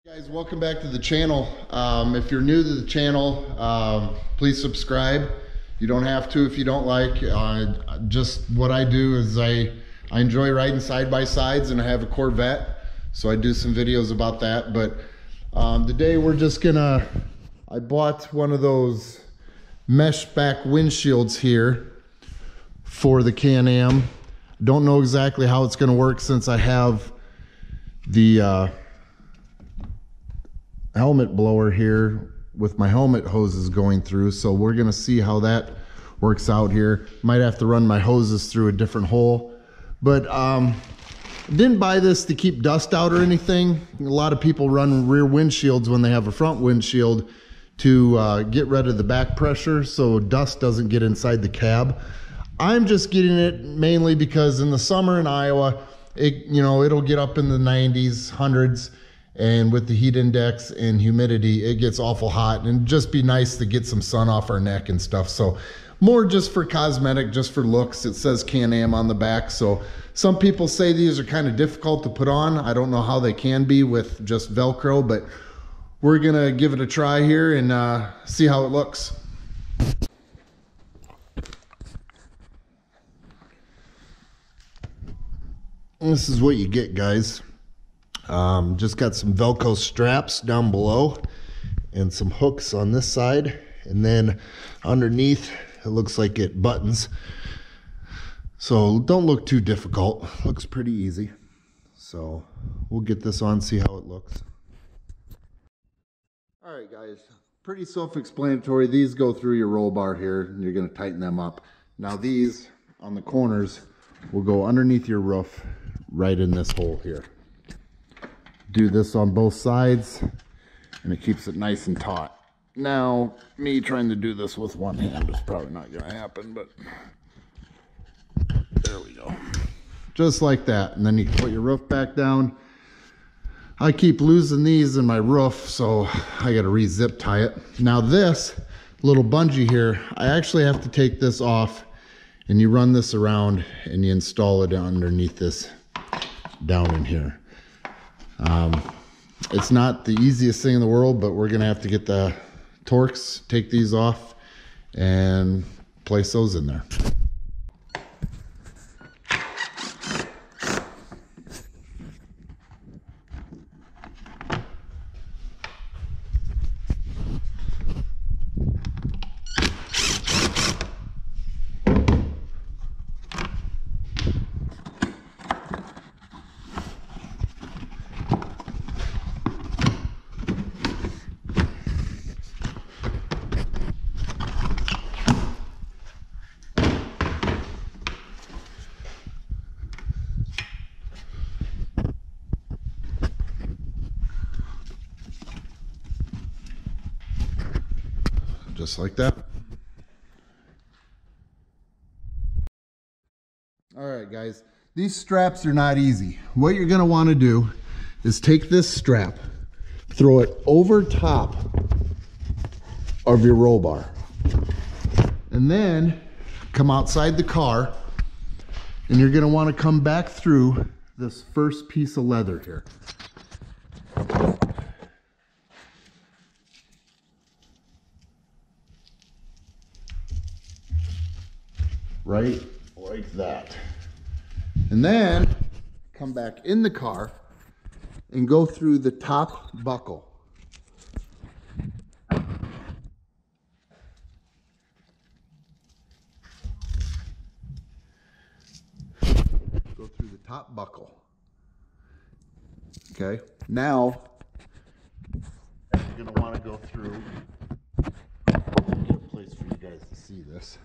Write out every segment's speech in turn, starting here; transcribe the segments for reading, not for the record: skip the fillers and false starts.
Guys, welcome back to the channel. If you're new to the channel, please subscribe. You don't have to if you don't like. Just what I do is I enjoy riding side-by-sides, and I have a Corvette, so I do some videos about that. But today we're just gonna, I bought one of those mesh back windshields here for the Can-Am. Don't know exactly how it's gonna work since I have the helmet blower here with my helmet hoses going through, so we're gonna see how that works out here. Might have to run my hoses through a different hole, but didn't buy this to keep dust out or anything. A lot of people run rear windshields when they have a front windshield to get rid of the back pressure so dust doesn't get inside the cab. I'm just getting it mainly because in the summer in Iowa, it'll get up in the 90s, 100s, and with the heat index and humidity, it gets awful hot, and it'd just be nice to get some sun off our neck and stuff. So more just for cosmetic, just for looks. It says Can-Am on the back. So some people say these are kind of difficult to put on. I don't know how they can be with just Velcro, but we're gonna give it a try here and see how it looks. This is what you get, guys. Just got some Velcro straps down below and some hooks on this side, and then underneath it looks like it buttons, so don't look too difficult. Looks pretty easy, so we'll get this on, see how it looks. All right, guys, pretty self-explanatory. These go through your roll bar here, and you're going to tighten them up. Now these on the corners will go underneath your roof right in this hole here. Do this on both sides, and it keeps it nice and taut. Now, me trying to do this with one hand is probably not going to happen, but there we go. Just like that, and then you can put your roof back down. I keep losing these in my roof, so I got to re-zip tie it. Now this little bungee here, I actually have to take this off, and you run this around and you install it underneath this down in here. It's not the easiest thing in the world, but we're gonna have to get the Torx, take these off, and place those in there. Just like that. All right, guys, these straps are not easy. What you're gonna wanna do is take this strap, throw it over top of your roll bar, and then come outside the car, and you're gonna wanna come back through this first piece of leather here. Right like that. And then come back in the car and go through the top buckle. Go through the top buckle. Okay, now you're going to want to go through, get a place for you guys to see this.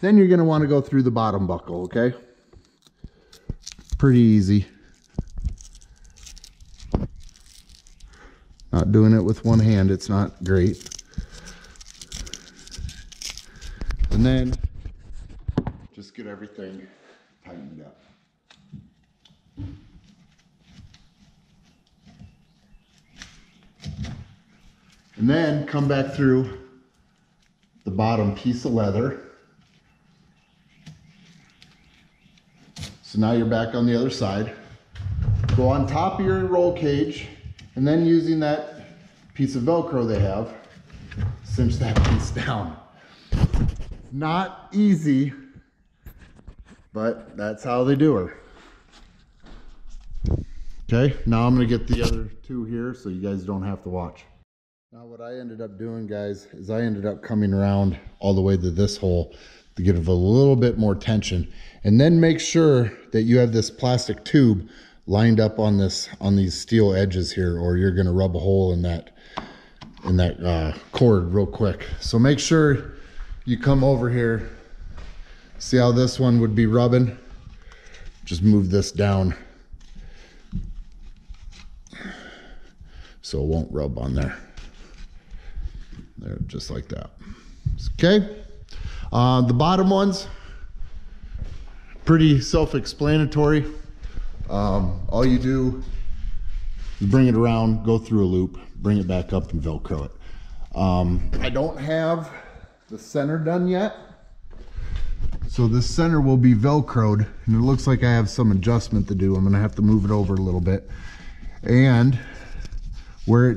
Then you're going to want to go through the bottom buckle, okay? Pretty easy. Not doing it with one hand, it's not great. And then just get everything tightened up. And then come back through the bottom piece of leather. So now you're back on the other side. Go on top of your roll cage And then using that piece of Velcro they have, cinch that piece down. Not easy, but that's how they do her. Okay, now I'm gonna get the other two here so you guys don't have to watch. Now what I ended up doing, guys, is I ended up coming around all the way to this hole to give a little bit more tension, and then make sure that you have this plastic tube lined up on these steel edges here, or you're gonna rub a hole in that cord real quick. So make sure you come over here. See how this one would be rubbing? Just move this down so it won't rub on there. There, just like that. Okay. The bottom ones, pretty self-explanatory. All you do is bring it around, go through a loop, bring it back up and Velcro it. I don't have the center done yet. So this center will be Velcroed, and it looks like I have some adjustment to do. I'm gonna have to move it over a little bit. And where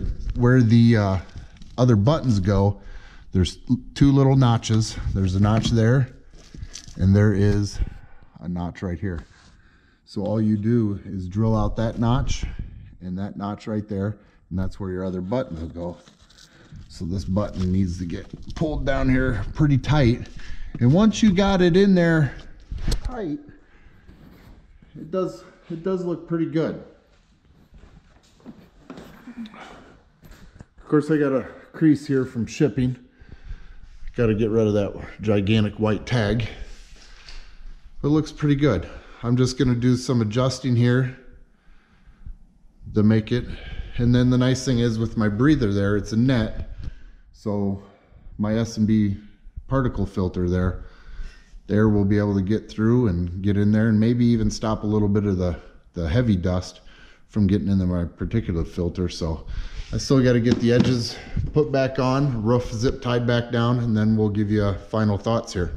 the other buttons go, there's two little notches. There's a notch there, and there is a notch right here. So all you do is drill out that notch and that notch right there, and that's where your other buttons will go. So this button needs to get pulled down here pretty tight. And once you got it in there tight, it does look pretty good. Of course, I got a crease here from shipping. Got to get rid of that gigantic white tag. It looks pretty good. I'm just going to do some adjusting here to make it. And then the nice thing is with my breather there, it's a net. So my S&B particle filter there, air will be able to get through and get in there, and maybe even stop a little bit of the heavy dust from getting into my particulate filter. So I still got to get the edges put back on, roof zip tied back down, and then we'll give you final thoughts here.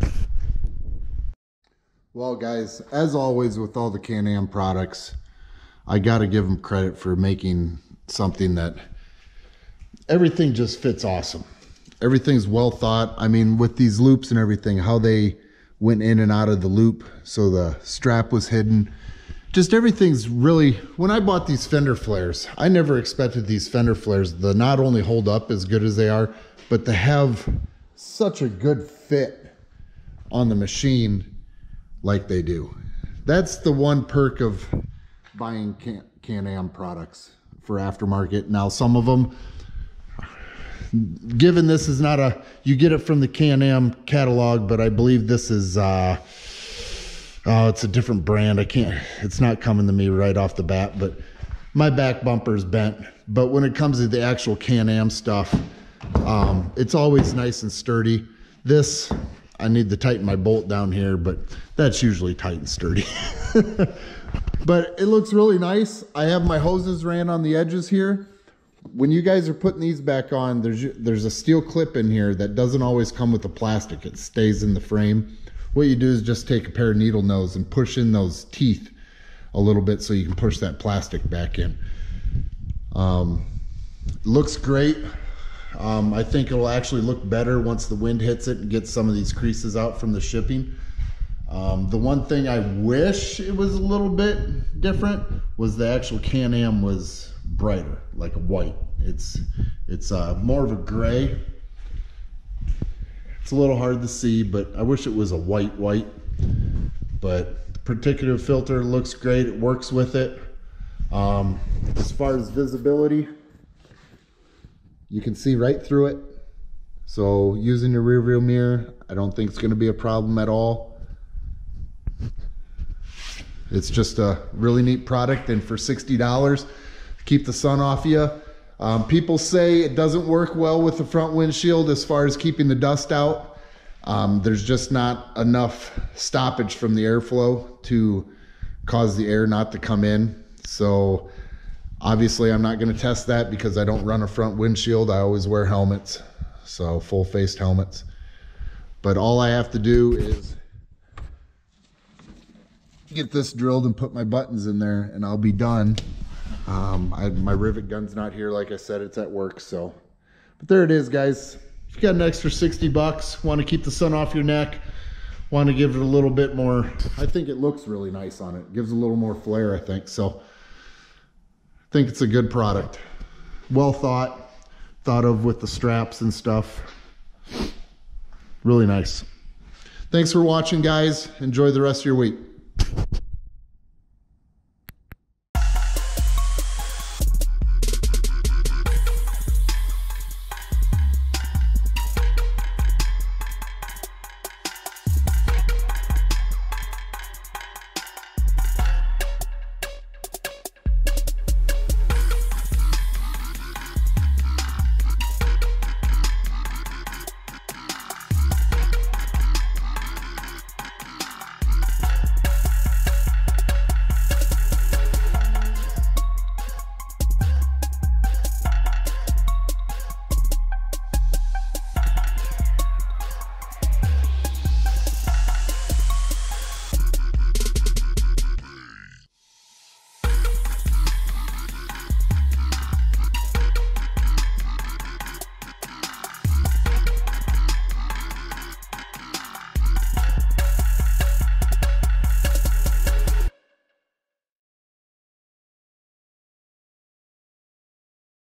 Well, guys, as always with all the Can-Am products, I got to give them credit for making something that everything just fits awesome. Everything's well thought. I mean, with these loops and everything, how they went in and out of the loop so the strap was hidden. Just everything's really, when I bought these fender flares, I never expected these fender flares to not only hold up as good as they are, but to have such a good fit on the machine like they do. That's the one perk of buying Can-Am products for aftermarket. Now, some of them, given this is not a, you get it from the Can-Am catalog, but I believe this is, oh, it's a different brand. It's not coming to me right off the bat, but my back bumper is bent. But when it comes to the actual Can-Am stuff, it's always nice and sturdy. This, I need to tighten my bolt down here, but that's usually tight and sturdy. But it looks really nice. I have my hoses ran on the edges here. When you guys are putting these back on, there's a steel clip in here that doesn't always come with the plastic. It stays in the frame. What you do is just take a pair of needle nose and push in those teeth a little bit so you can push that plastic back in. Looks great. I think it will actually look better once the wind hits it and gets some of these creases out from the shipping. The one thing I wish it was a little bit different was the actual Can-Am was brighter, like a white. It's more of a gray. It's a little hard to see, but I wish it was a white. But the particulate filter looks great. It works with it. As far as visibility, you can see right through it. So using your rear view mirror, I don't think it's going to be a problem at all. It's just a really neat product, and for $60, keep the sun off you. People say it doesn't work well with the front windshield as far as keeping the dust out. There's just not enough stoppage from the airflow to cause the air not to come in. So obviously I'm not going to test that because I don't run a front windshield. I always wear helmets, so full-faced helmets. But all I have to do is get this drilled and put my buttons in there, and I'll be done. My rivet gun's not here, like I said, it's at work. So, but there it is, guys. If you got an extra 60 bucks, want to keep the sun off your neck, want to give it a little bit more, I think it looks really nice on it. Gives a little more flair, I think. So I think it's a good product. Well thought of with the straps and stuff. Really nice. Thanks for watching, guys. Enjoy the rest of your week.